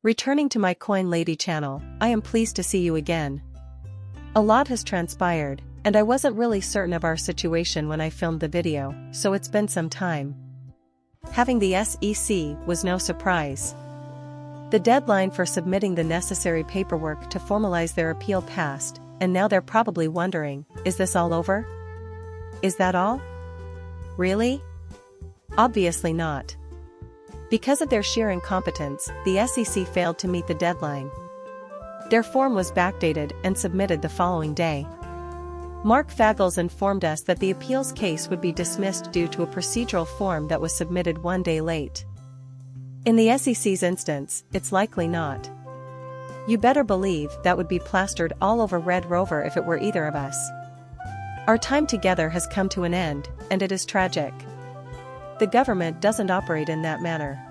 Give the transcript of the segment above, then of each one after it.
Returning to my Coin Lady channel, I am pleased to see you again. A lot has transpired, and I wasn't really certain of our situation when I filmed the video, so it's been some time. Having the SEC was no surprise. The deadline for submitting the necessary paperwork to formalize their appeal passed, and now they're probably wondering, is this all over? Is that all? Really? Obviously not. Because of their sheer incompetence, the SEC failed to meet the deadline. Their form was backdated and submitted the following day. Mark Fagles informed us that the appeals case would be dismissed due to a procedural form that was submitted one day late. In the SEC's instance, it's likely not. You better believe that would be plastered all over Red Rover if it were either of us. Our time together has come to an end, and it is tragic. The government doesn't operate in that manner.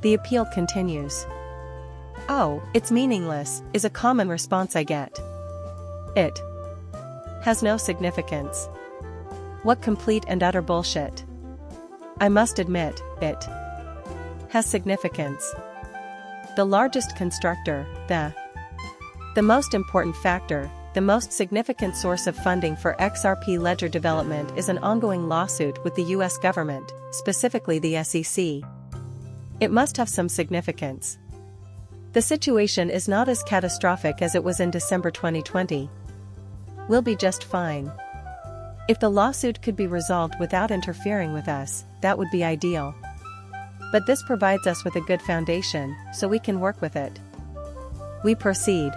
The appeal continues. "Oh, it's meaningless," is a common response I get. It has no significance. What complete and utter bullshit. I must admit, it has significance. The largest constructor, the most important factor, the most significant source of funding for XRP ledger development is an ongoing lawsuit with the US government, specifically the SEC. It must have some significance. The situation is not as catastrophic as it was in December 2020. We'll be just fine. If the lawsuit could be resolved without interfering with us, that would be ideal. But this provides us with a good foundation, so we can work with it. We proceed.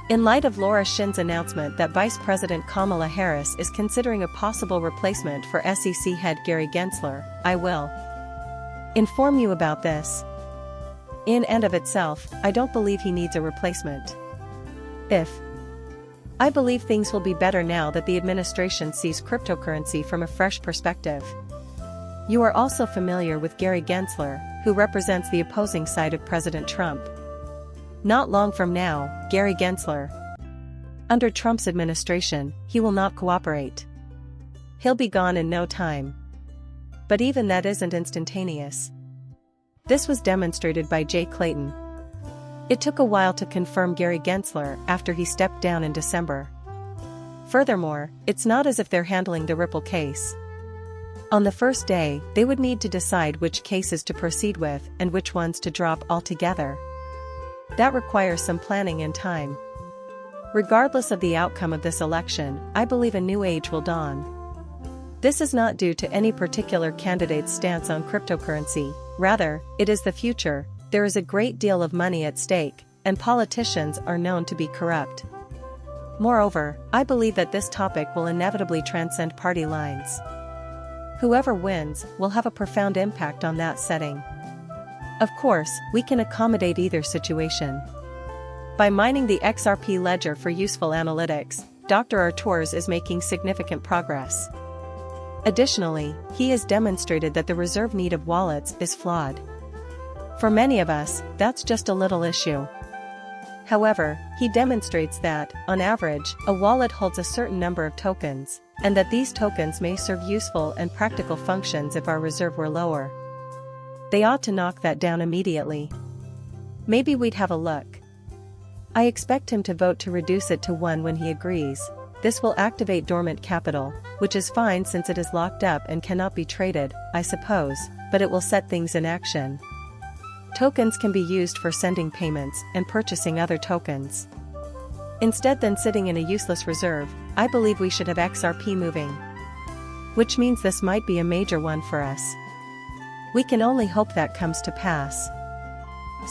In light of Laura Shin's announcement that Vice President Kamala Harris is considering a possible replacement for SEC head Gary Gensler, I will inform you about this. In and of itself, I don't believe he needs a replacement. I believe things will be better now that the administration sees cryptocurrency from a fresh perspective. You are also familiar with Gary Gensler, who represents the opposing side of President Trump. Not long from now, Gary Gensler. Under Trump's administration, he will not cooperate. He'll be gone in no time. But even that isn't instantaneous. This was demonstrated by Jay Clayton. It took a while to confirm Gary Gensler after he stepped down in December. Furthermore, it's not as if they're handling the Ripple case. On the first day, they would need to decide which cases to proceed with and which ones to drop altogether. That requires some planning and time. Regardless of the outcome of this election, I believe a new age will dawn. This is not due to any particular candidate's stance on cryptocurrency, rather, it is the future. There is a great deal of money at stake, and politicians are known to be corrupt. Moreover, I believe that this topic will inevitably transcend party lines. Whoever wins will have a profound impact on that setting. Of course, we can accommodate either situation. By mining the XRP ledger for useful analytics, Dr. Artours is making significant progress. Additionally, he has demonstrated that the reserve need of wallets is flawed. For many of us, that's just a little issue. However, he demonstrates that, on average, a wallet holds a certain number of tokens, and that these tokens may serve useful and practical functions if our reserve were lower. They ought to knock that down immediately. Maybe we'd have a look. I expect him to vote to reduce it to 1 when he agrees. This will activate dormant capital, which is fine since it is locked up and cannot be traded, I suppose, but it will set things in action. Tokens can be used for sending payments and purchasing other tokens. Instead than sitting in a useless reserve, I believe we should have XRP moving. Which means this might be a major one for us. We can only hope that comes to pass.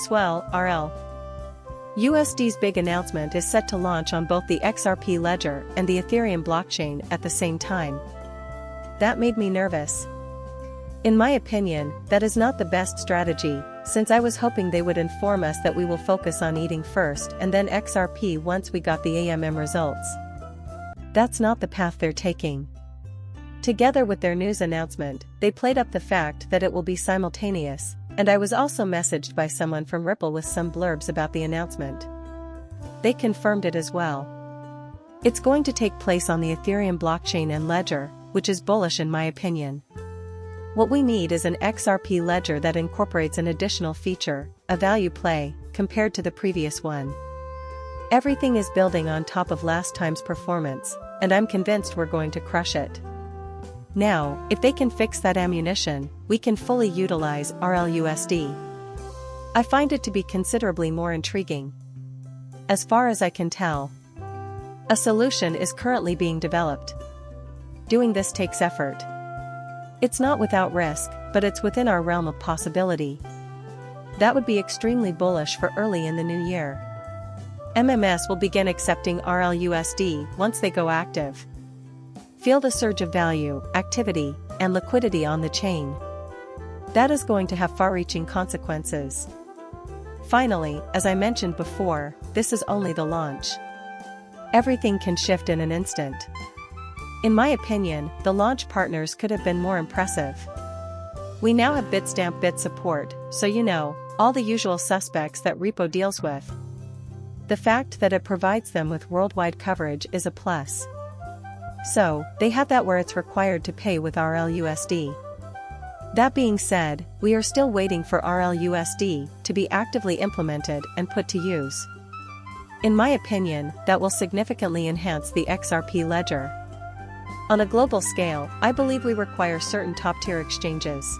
Swell, RL. USD's big announcement is set to launch on both the XRP ledger and the Ethereum blockchain at the same time. That made me nervous. In my opinion, that is not the best strategy, since I was hoping they would inform us that we will focus on eating first and then XRP once we got the AMM results. That's not the path they're taking. Together with their news announcement, they played up the fact that it will be simultaneous, and I was also messaged by someone from Ripple with some blurbs about the announcement. They confirmed it as well. It's going to take place on the Ethereum blockchain and ledger, which is bullish in my opinion. What we need is an XRP ledger that incorporates an additional feature, a value play, compared to the previous one. Everything is building on top of last time's performance, and I'm convinced we're going to crush it. Now, if they can fix that ammunition, we can fully utilize RLUSD. I find it to be considerably more intriguing. As far as I can tell, a solution is currently being developed. Doing this takes effort. It's not without risk, but it's within our realm of possibility. That would be extremely bullish for early in the new year. MMS will begin accepting RLUSD once they go active. Feel the surge of value, activity, and liquidity on the chain. That is going to have far-reaching consequences. Finally, as I mentioned before, this is only the launch. Everything can shift in an instant. In my opinion, the launch partners could have been more impressive. We now have Bitstamp BIT support, so you know, all the usual suspects that repo deals with. The fact that it provides them with worldwide coverage is a plus. So, they have that where it's required to pay with RLUSD. That being said, we are still waiting for RLUSD to be actively implemented and put to use. In my opinion, that will significantly enhance the XRP ledger. On a global scale, I believe we require certain top-tier exchanges.